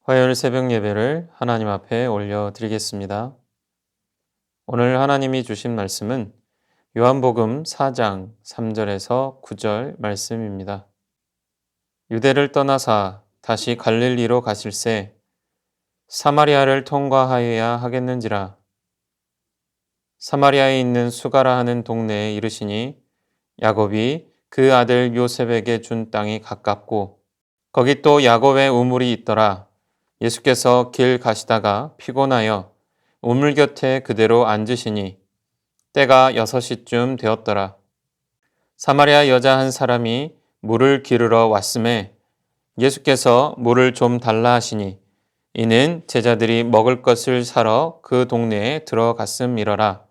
화요일 새벽 예배를 하나님 앞에 올려드리겠습니다. 오늘 하나님이 주신 말씀은 요한복음 4장 3절에서 9절 말씀입니다. 유대를 떠나사 다시 갈릴리로 가실새 사마리아를 통과하여야 하겠는지라. 사마리아에 있는 수가라 하는 동네에 이르시니 야곱이 그 아들 요셉에게 준 땅이 가깝고 거기 또 야곱의 우물이 있더라. 예수께서 길 가시다가 피곤하여 우물 곁에 그대로 앉으시니 때가 6시쯤 되었더라. 사마리아 여자 한 사람이 물을 기르러 왔음에 예수께서 물을 좀 달라 하시니 이는 제자들이 먹을 것을 사러 그 동네에 들어갔음이러라.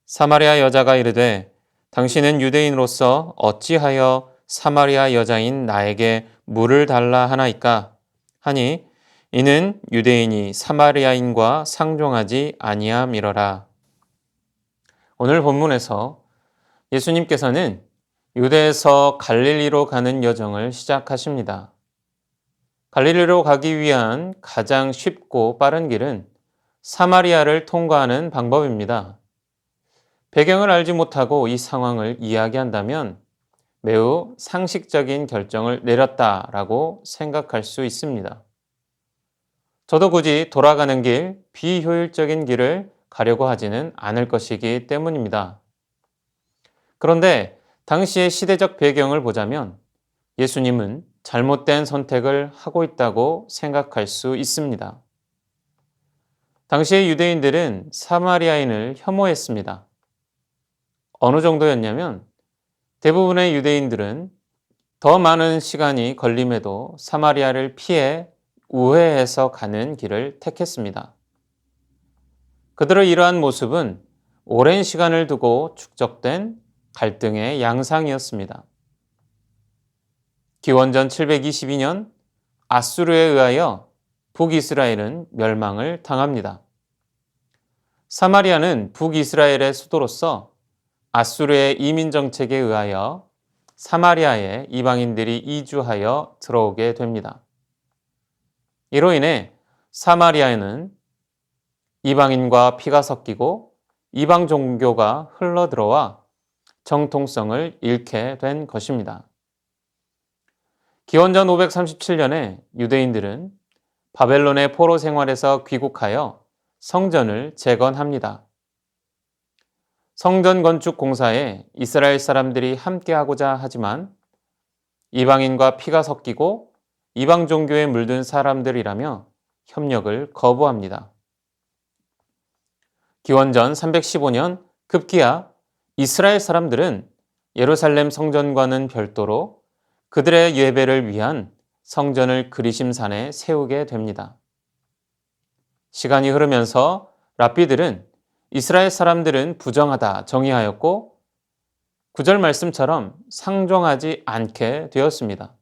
사마리아 여자가 이르되 당신은 유대인으로서 어찌하여 사마리아 여자인 나에게 물을 달라 하나이까? 하니 이는 유대인이 사마리아인과 상종하지 아니함이러라. 오늘 본문에서 예수님께서는 유대에서 갈릴리로 가는 여정을 시작하십니다. 갈릴리로 가기 위한 가장 쉽고 빠른 길은 사마리아를 통과하는 방법입니다. 배경을 알지 못하고 이 상황을 이야기한다면 매우 상식적인 결정을 내렸다라고 생각할 수 있습니다. 저도 굳이 돌아가는 길, 비효율적인 길을 가려고 하지는 않을 것이기 때문입니다. 그런데 당시의 시대적 배경을 보자면 예수님은 잘못된 선택을 하고 있다고 생각할 수 있습니다. 당시의 유대인들은 사마리아인을 혐오했습니다. 어느 정도였냐면 대부분의 유대인들은 더 많은 시간이 걸림에도 사마리아를 피해 우회해서 가는 길을 택했습니다. 그들의 이러한 모습은 오랜 시간을 두고 축적된 갈등의 양상이었습니다. 기원전 722년 아수르에 의하여 북이스라엘은 멸망을 당합니다. 사마리아는 북이스라엘의 수도로서 아수르의 이민 정책에 의하여 사마리아에 이방인들이 이주하여 들어오게 됩니다. 이로 인해 사마리아에는 이방인과 피가 섞이고 이방 종교가 흘러들어와 정통성을 잃게 된 것입니다. 기원전 537년에 유대인들은 바벨론의 포로 생활에서 귀국하여 성전을 재건합니다. 성전 건축 공사에 이스라엘 사람들이 함께하고자 하지만 이방인과 피가 섞이고 이방 종교에 물든 사람들이라며 협력을 거부합니다. 기원전 315년 급기야 이스라엘 사람들은 예루살렘 성전과는 별도로 그들의 예배를 위한 성전을 그리심산에 세우게 됩니다. 시간이 흐르면서 랍비들은 이스라엘 사람들은 부정하다 정의하였고 9절 말씀처럼 상종하지 않게 되었습니다.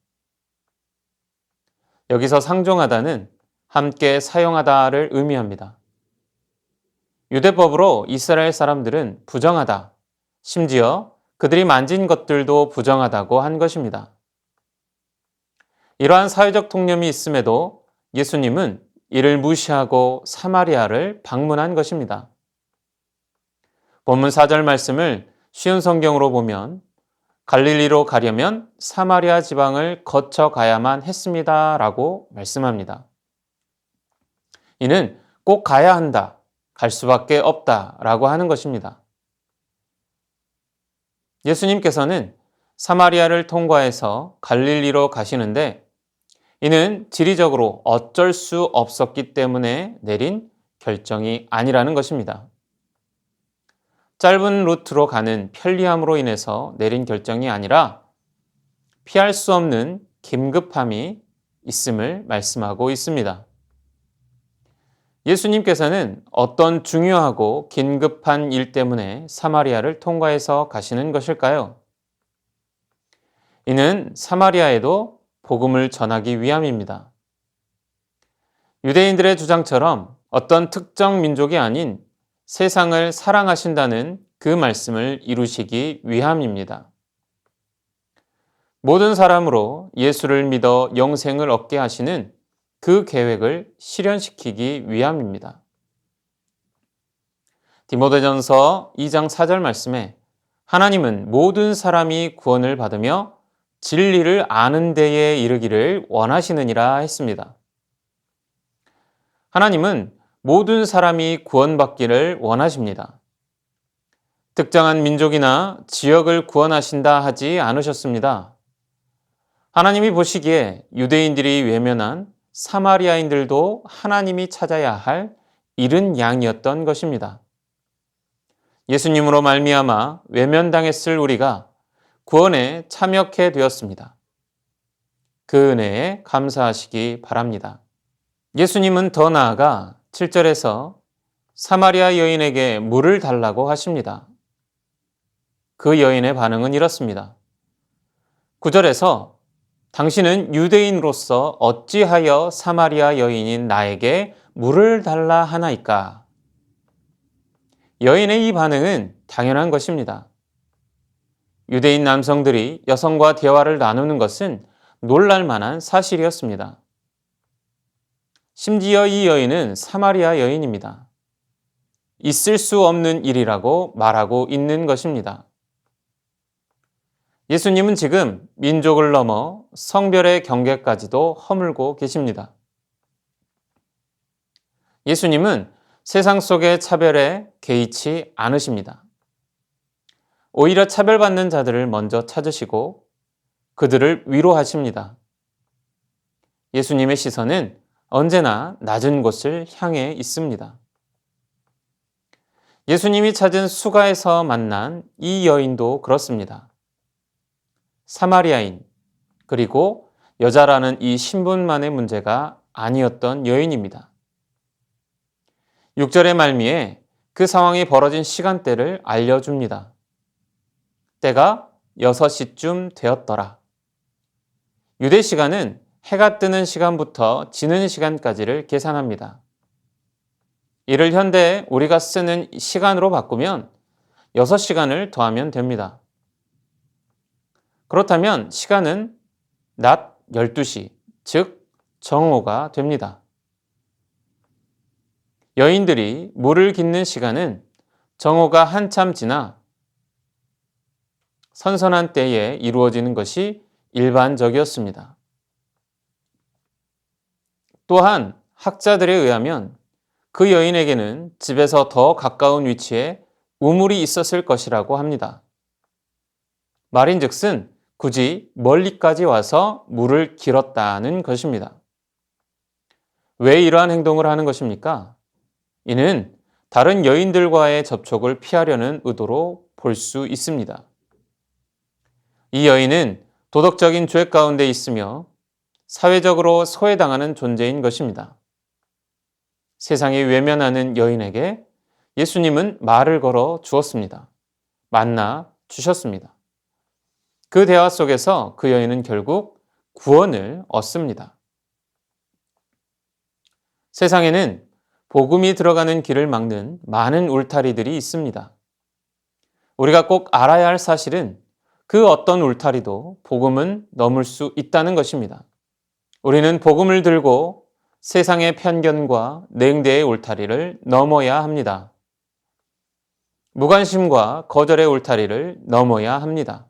여기서 상종하다는 함께 사용하다를 의미합니다. 유대법으로 이스라엘 사람들은 부정하다, 심지어 그들이 만진 것들도 부정하다고 한 것입니다. 이러한 사회적 통념이 있음에도 예수님은 이를 무시하고 사마리아를 방문한 것입니다. 본문 4절 말씀을 쉬운 성경으로 보면 갈릴리로 가려면 사마리아 지방을 거쳐 가야만 했습니다. 라고 말씀합니다. 이는 꼭 가야 한다, 갈 수밖에 없다 라고 하는 것입니다. 예수님께서는 사마리아를 통과해서 갈릴리로 가시는데 이는 지리적으로 어쩔 수 없었기 때문에 내린 결정이 아니라는 것입니다. 짧은 루트로 가는 편리함으로 인해서 내린 결정이 아니라 피할 수 없는 긴급함이 있음을 말씀하고 있습니다. 예수님께서는 어떤 중요하고 긴급한 일 때문에 사마리아를 통과해서 가시는 것일까요? 이는 사마리아에도 복음을 전하기 위함입니다. 유대인들의 주장처럼 어떤 특정 민족이 아닌 세상을 사랑하신다는 그 말씀을 이루시기 위함입니다. 모든 사람으로 예수를 믿어 영생을 얻게 하시는 그 계획을 실현시키기 위함입니다. 디모데전서 2장 4절 말씀에 하나님은 모든 사람이 구원을 받으며 진리를 아는 데에 이르기를 원하시느니라 했습니다. 하나님은 모든 사람이 구원받기를 원하십니다. 특정한 민족이나 지역을 구원하신다 하지 않으셨습니다. 하나님이 보시기에 유대인들이 외면한 사마리아인들도 하나님이 찾아야 할 잃은 양이었던 것입니다. 예수님으로 말미암아 외면당했을 우리가 구원에 참여하게 되었습니다. 그 은혜에 감사하시기 바랍니다. 예수님은 더 나아가 7절에서 사마리아 여인에게 물을 달라고 하십니다. 그 여인의 반응은 이렇습니다. 9절에서 당신은 유대인으로서 어찌하여 사마리아 여인인 나에게 물을 달라 하나이까? 여인의 이 반응은 당연한 것입니다. 유대인 남성들이 여성과 대화를 나누는 것은 놀랄 만한 사실이었습니다. 심지어 이 여인은 사마리아 여인입니다. 있을 수 없는 일이라고 말하고 있는 것입니다. 예수님은 지금 민족을 넘어 성별의 경계까지도 허물고 계십니다. 예수님은 세상 속의 차별에 개의치 않으십니다. 오히려 차별받는 자들을 먼저 찾으시고 그들을 위로하십니다. 예수님의 시선은 언제나 낮은 곳을 향해 있습니다. 예수님이 찾은 수가에서 만난 이 여인도 그렇습니다. 사마리아인, 그리고 여자라는 이 신분만의 문제가 아니었던 여인입니다. 6절의 말미에 그 상황이 벌어진 시간대를 알려줍니다. 때가 6시쯤 되었더라. 유대 시간은 해가 뜨는 시간부터 지는 시간까지를 계산합니다. 이를 현대에 우리가 쓰는 시간으로 바꾸면 6시간을 더하면 됩니다. 그렇다면 시간은 낮 12시, 즉 정오가 됩니다. 여인들이 물을 깃는 시간은 정오가 한참 지나 선선한 때에 이루어지는 것이 일반적이었습니다. 또한 학자들에 의하면 그 여인에게는 집에서 더 가까운 위치에 우물이 있었을 것이라고 합니다. 말인즉슨 굳이 멀리까지 와서 물을 길었다는 것입니다. 왜 이러한 행동을 하는 것입니까? 이는 다른 여인들과의 접촉을 피하려는 의도로 볼 수 있습니다. 이 여인은 도덕적인 죄 가운데 있으며 사회적으로 소외당하는 존재인 것입니다. 세상에 외면하는 여인에게 예수님은 말을 걸어 주었습니다. 만나 주셨습니다. 그 대화 속에서 그 여인은 결국 구원을 얻습니다. 세상에는 복음이 들어가는 길을 막는 많은 울타리들이 있습니다. 우리가 꼭 알아야 할 사실은 그 어떤 울타리도 복음은 넘을 수 있다는 것입니다. 우리는 복음을 들고 세상의 편견과 냉대의 울타리를 넘어야 합니다. 무관심과 거절의 울타리를 넘어야 합니다.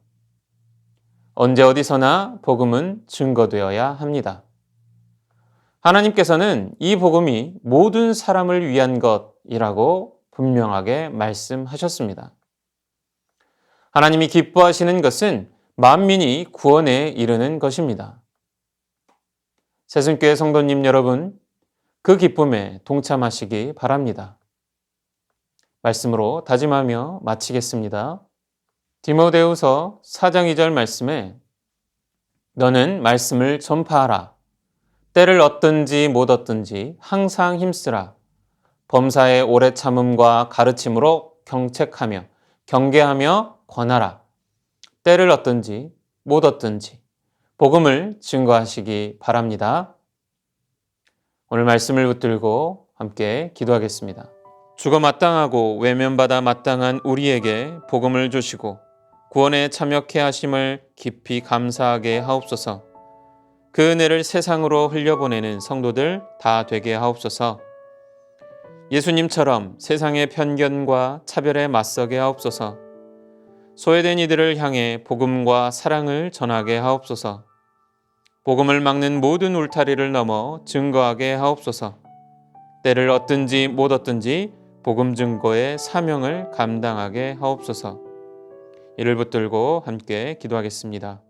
언제 어디서나 복음은 증거되어야 합니다. 하나님께서는 이 복음이 모든 사람을 위한 것이라고 분명하게 말씀하셨습니다. 하나님이 기뻐하시는 것은 만민이 구원에 이르는 것입니다. 새순교회 성도님 여러분, 그 기쁨에 동참하시기 바랍니다. 말씀으로 다짐하며 마치겠습니다. 디모데후서 4장 2절 말씀에 너는 말씀을 전파하라. 때를 얻든지 못 얻든지 항상 힘쓰라. 범사의 오래 참음과 가르침으로 경책하며 경계하며 권하라. 때를 얻든지 못 얻든지 복음을 증거하시기 바랍니다. 오늘 말씀을 붙들고 함께 기도하겠습니다. 죽어 마땅하고 외면받아 마땅한 우리에게 복음을 주시고 구원에 참여케 하심을 깊이 감사하게 하옵소서. 그 은혜를 세상으로 흘려보내는 성도들 다 되게 하옵소서. 예수님처럼 세상의 편견과 차별에 맞서게 하옵소서. 소외된 이들을 향해 복음과 사랑을 전하게 하옵소서. 복음을 막는 모든 울타리를 넘어 증거하게 하옵소서. 때를 얻든지 못 얻든지 복음 증거의 사명을 감당하게 하옵소서. 이를 붙들고 함께 기도하겠습니다.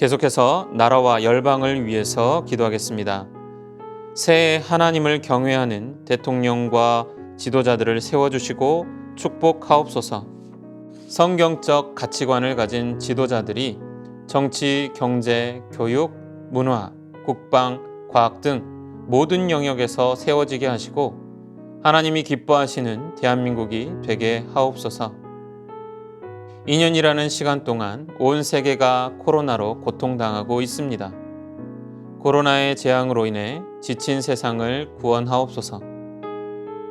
계속해서 나라와 열방을 위해서 기도하겠습니다. 새해 하나님을 경외하는 대통령과 지도자들을 세워주시고 축복하옵소서. 성경적 가치관을 가진 지도자들이 정치, 경제, 교육, 문화, 국방, 과학 등 모든 영역에서 세워지게 하시고 하나님이 기뻐하시는 대한민국이 되게 하옵소서. 2년이라는 시간 동안 온 세계가 코로나로 고통당하고 있습니다. 코로나의 재앙으로 인해 지친 세상을 구원하옵소서.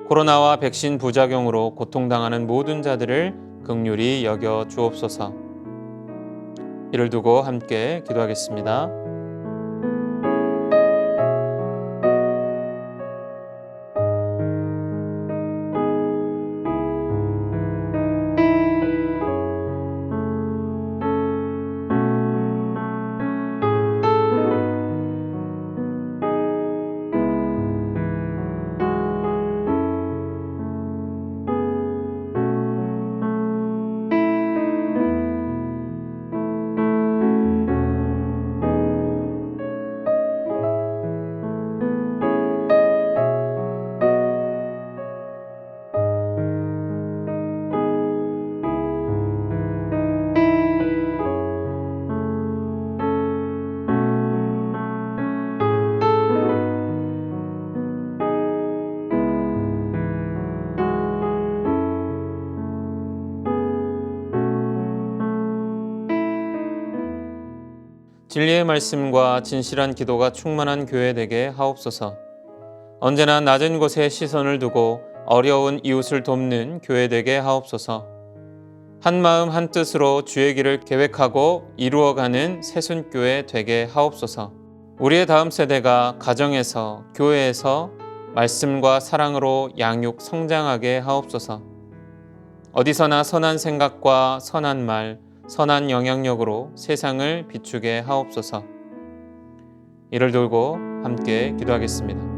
코로나와 백신 부작용으로 고통당하는 모든 자들을 긍휼히 여겨 주옵소서. 이를 두고 함께 기도하겠습니다. 진리의 말씀과 진실한 기도가 충만한 교회 되게 하옵소서. 언제나 낮은 곳에 시선을 두고 어려운 이웃을 돕는 교회 되게 하옵소서. 한 마음 한 뜻으로 주의 길을 계획하고 이루어가는 새순교회 되게 하옵소서. 우리의 다음 세대가 가정에서, 교회에서 말씀과 사랑으로 양육 성장하게 하옵소서. 어디서나 선한 생각과 선한 말, 선한 영향력으로 세상을 비추게 하옵소서. 이를 들고 함께 기도하겠습니다.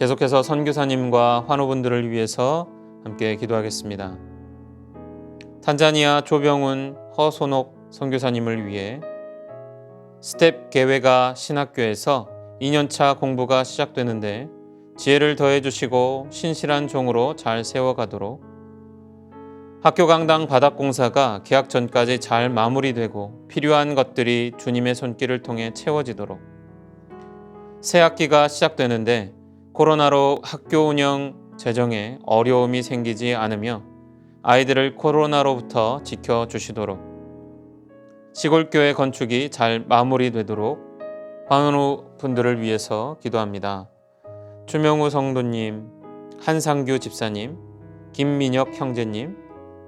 계속해서 선교사님과 환우분들을 위해서 함께 기도하겠습니다. 탄자니아 조병훈, 허손옥 선교사님을 위해 스텝 계회가 신학교에서 2년차 공부가 시작되는데 지혜를 더해 주시고 신실한 종으로 잘 세워가도록, 학교 강당 바닥 공사가 개학 전까지 잘 마무리되고 필요한 것들이 주님의 손길을 통해 채워지도록, 새 학기가 시작되는데 코로나로 학교 운영 재정에 어려움이 생기지 않으며 아이들을 코로나로부터 지켜주시도록, 시골교회 건축이 잘 마무리되도록 환우 분들을 위해서 기도합니다. 추명우 성도님, 한상규 집사님, 김민혁 형제님,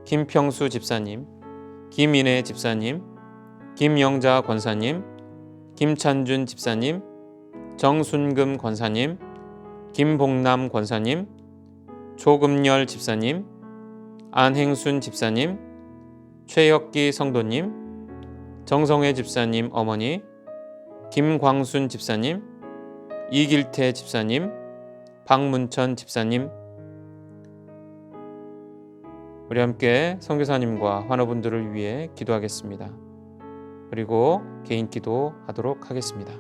김평수 집사님, 김인혜 집사님, 김영자 권사님, 김찬준 집사님, 정순금 권사님, 김봉남 권사님, 조금열 집사님, 안행순 집사님, 최혁기 성도님, 정성혜 집사님 어머니, 김광순 집사님, 이길태 집사님, 박문천 집사님, 우리 함께 선교사님과 환우분들을 위해 기도하겠습니다. 그리고 개인 기도하도록 하겠습니다.